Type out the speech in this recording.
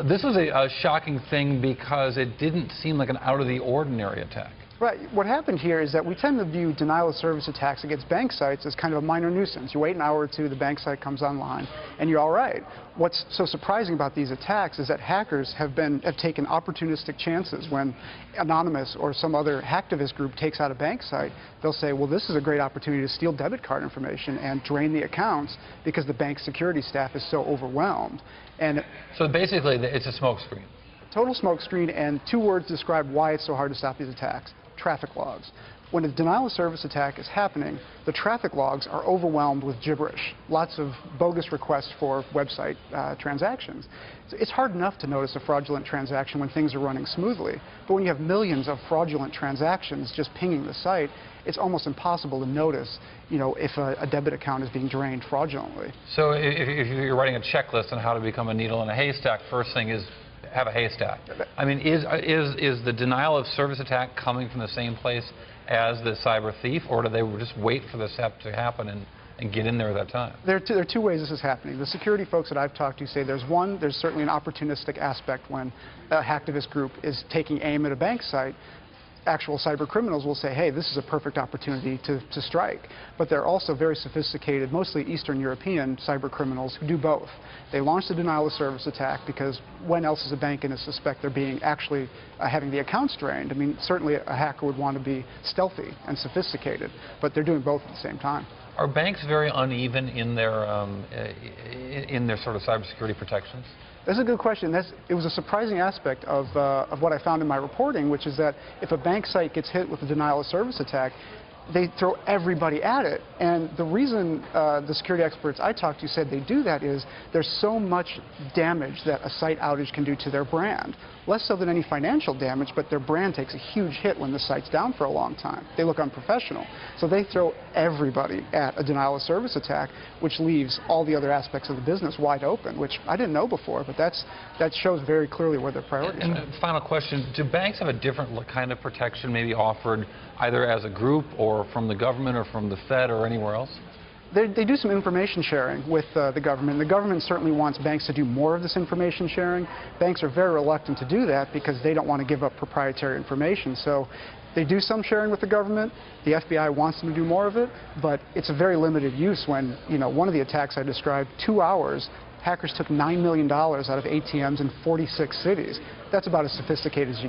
This was a shocking thing because it didn't seem like an out-of-the-ordinary attack. Right. What happened here is that we tend to view denial-of-service attacks against bank sites as kind of a minor nuisance. You wait an hour or two, the bank site comes online, and you're all right. What's so surprising about these attacks is that hackers have taken opportunistic chances. When Anonymous or some other hacktivist group takes out a bank site, they'll say, well, this is a great opportunity to steal debit card information and drain the accounts because the bank security staff is so overwhelmed. And so basically, it's a smokescreen. Total smokescreen, and two words describe why it's so hard to stop these attacks: traffic logs. When a denial-of-service attack is happening, the traffic logs are overwhelmed with gibberish, lots of bogus requests for website transactions. So it's hard enough to notice a fraudulent transaction when things are running smoothly, but when you have millions of fraudulent transactions just pinging the site, it's almost impossible to notice, if a debit account is being drained fraudulently. So if you're writing a checklist on how to become a needle in a haystack, first thing is have a haystack. I mean, is the denial-of-service attack coming from the same place as the cyber thief, or do they just wait for this to happen and get in there at that time? There are two ways this is happening. The security folks that I've talked to say there's certainly an opportunistic aspect when a hacktivist group is taking aim at a bank site. Actual cyber criminals will say, hey, this is a perfect opportunity to strike. But they're also very sophisticated, mostly Eastern European cyber criminals who do both. They launch the denial-of-service attack because when else is a bank going to suspect they're being actually having the accounts drained? I mean, certainly a hacker would want to be stealthy and sophisticated, but they're doing both at the same time. Are banks very uneven in their sort of cybersecurity protections? That's a good question. It was a surprising aspect of what I found in my reporting, which is that if a bank site gets hit with a denial-of-service attack, they throw everybody at it. And the reason the security experts I talked to said they do that is there's so much damage that a site outage can do to their brand. Less so than any financial damage, but their brand takes a huge hit when the site's down for a long time. They look unprofessional. So they throw everybody at a denial-of-service attack, which leaves all the other aspects of the business wide open, which I didn't know before, but that shows very clearly where their priorities are. And final question, do banks have a different kind of protection maybe offered either as a group or from the government or from the Fed or anywhere else? They do some information sharing with the government. The government certainly wants banks to do more of this information sharing. Banks are very reluctant to do that because they don't want to give up proprietary information. So they do some sharing with the government. The FBI wants them to do more of it, but it's a very limited use when, one of the attacks I described, 2 hours, hackers took $9 million out of ATMs in 46 cities. That's about as sophisticated as you